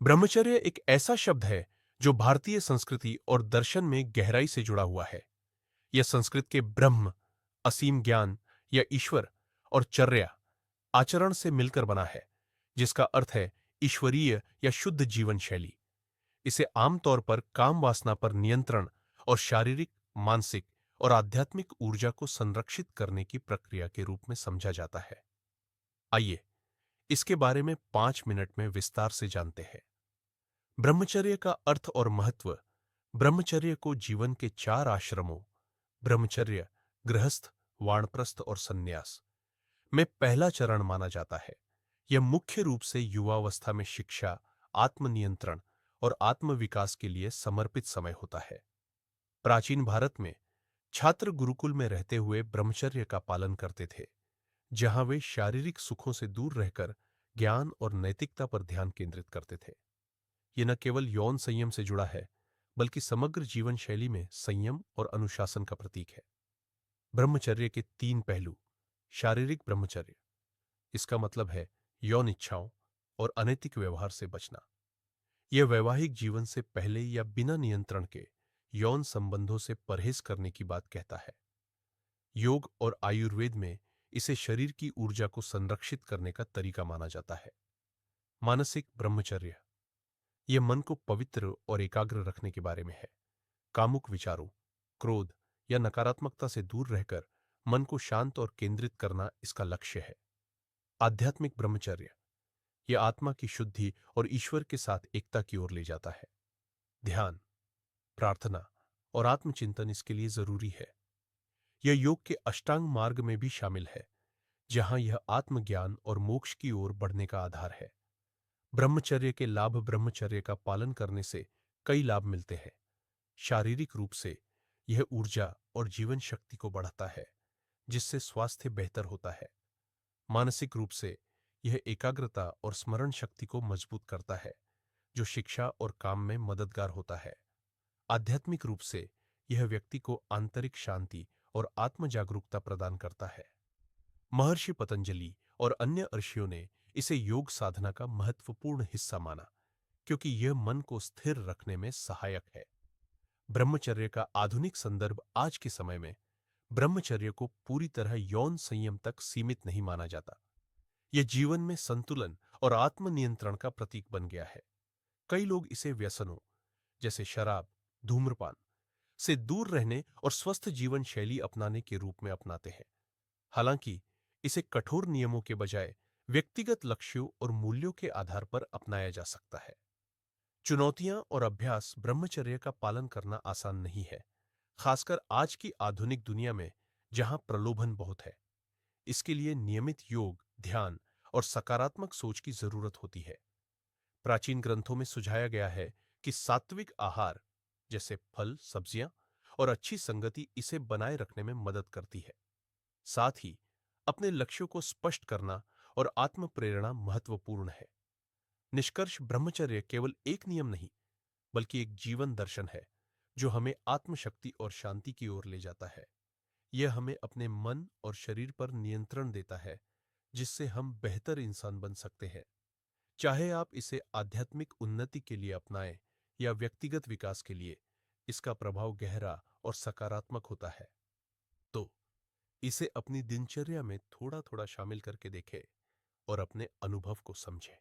ब्रह्मचर्य एक ऐसा शब्द है जो भारतीय संस्कृति और दर्शन में गहराई से जुड़ा हुआ है। यह संस्कृत के ब्रह्म, असीम ज्ञान या ईश्वर और चर्या, आचरण से मिलकर बना है, जिसका अर्थ है ईश्वरीय या शुद्ध जीवन शैली। इसे आमतौर पर काम वासना पर नियंत्रण और शारीरिक, मानसिक और आध्यात्मिक ऊर्जा को संरक्षित करने की प्रक्रिया के रूप में समझा जाता है। आइए इसके बारे में 5 मिनट में विस्तार से जानते हैं। ब्रह्मचर्य का अर्थ और महत्व। ब्रह्मचर्य को जीवन के 4 आश्रमों ब्रह्मचर्य, गृहस्थ, वानप्रस्थ और संन्यास में पहला चरण माना जाता है। यह मुख्य रूप से युवावस्था में शिक्षा, आत्मनियंत्रण और आत्मविकास के लिए समर्पित समय होता है। प्राचीन भारत में छात्र गुरुकुल में रहते हुए ब्रह्मचर्य का पालन करते थे, जहां वे शारीरिक सुखों से दूर रहकर ज्ञान और नैतिकता पर ध्यान केंद्रित करते थे। यह न केवल यौन संयम से जुड़ा है, बल्कि समग्र जीवन शैली में संयम और अनुशासन का प्रतीक है। ब्रह्मचर्य के 3 पहलू। शारीरिक ब्रह्मचर्य, इसका मतलब है यौन इच्छाओं और अनैतिक व्यवहार से बचना। यह वैवाहिक जीवन से पहले या बिना नियंत्रण के यौन संबंधों से परहेज करने की बात कहता है। योग और आयुर्वेद में इसे शरीर की ऊर्जा को संरक्षित करने का तरीका माना जाता है। मानसिक ब्रह्मचर्य, यह मन को पवित्र और एकाग्र रखने के बारे में है। कामुक विचारों, क्रोध या नकारात्मकता से दूर रहकर मन को शांत और केंद्रित करना इसका लक्ष्य है। आध्यात्मिक ब्रह्मचर्य, यह आत्मा की शुद्धि और ईश्वर के साथ एकता की ओर ले जाता है। ध्यान, प्रार्थना और आत्मचिंतन इसके लिए जरूरी है। यह योग के अष्टांग मार्ग में भी शामिल है, जहां यह आत्मज्ञान और मोक्ष की ओर बढ़ने का आधार है। ब्रह्मचर्य के लाभ। ब्रह्मचर्य का पालन करने से कई लाभ मिलते हैं। शारीरिक रूप से यह ऊर्जा और जीवन शक्ति को बढ़ाता है, जिससे स्वास्थ्य बेहतर होता है। मानसिक रूप से यह एकाग्रता और स्मरण शक्ति को मजबूत करता है, जो शिक्षा और काम में मददगार होता है। आध्यात्मिक रूप से यह व्यक्ति को आंतरिक शांति और आत्म जागरूकता प्रदान करता है। महर्षि पतंजलि और अन्य ऋषियों ने इसे योग साधना का महत्वपूर्ण हिस्सा माना, क्योंकि यह मन को स्थिर रखने में सहायक है। ब्रह्मचर्य का आधुनिक संदर्भ। आज के समय में ब्रह्मचर्य को पूरी तरह यौन संयम तक सीमित नहीं माना जाता। यह जीवन में संतुलन और आत्मनियंत्रण का प्रतीक बन गया है। कई लोग इसे व्यसनों जैसे शराब, धूम्रपान से दूर रहने और स्वस्थ जीवन शैली अपनाने के रूप में अपनाते हैं। हालांकि इसे कठोर नियमों के बजाय व्यक्तिगत लक्ष्यों और मूल्यों के आधार पर अपनाया जा सकता है। चुनौतियां और अभ्यास। ब्रह्मचर्य का पालन करना आसान नहीं है, खासकर आज की आधुनिक दुनिया में, जहां प्रलोभन बहुत है। इसके लिए नियमित योग, ध्यान और सकारात्मक सोच की जरूरत होती है। प्राचीन ग्रंथों में सुझाया गया है कि सात्विक आहार जैसे फल, सब्जियां और अच्छी संगति इसे बनाए रखने में मदद करती है। साथ ही अपने लक्ष्यों को स्पष्ट करना और आत्म प्रेरणा महत्वपूर्ण है। निष्कर्ष, ब्रह्मचर्य केवल एक नियम नहीं, बल्कि एक जीवन दर्शन है, जो हमें आत्मशक्ति और शांति की ओर ले जाता है। यह हमें अपने मन और शरीर पर नियंत्रण देता है, जिससे हम बेहतर इंसान बन सकते हैं। चाहे आप इसे आध्यात्मिक उन्नति के लिए अपनाएं या व्यक्तिगत विकास के लिए, इसका प्रभाव गहरा और सकारात्मक होता है। तो इसे अपनी दिनचर्या में थोड़ा थोड़ा शामिल करके देखें और अपने अनुभव को समझें।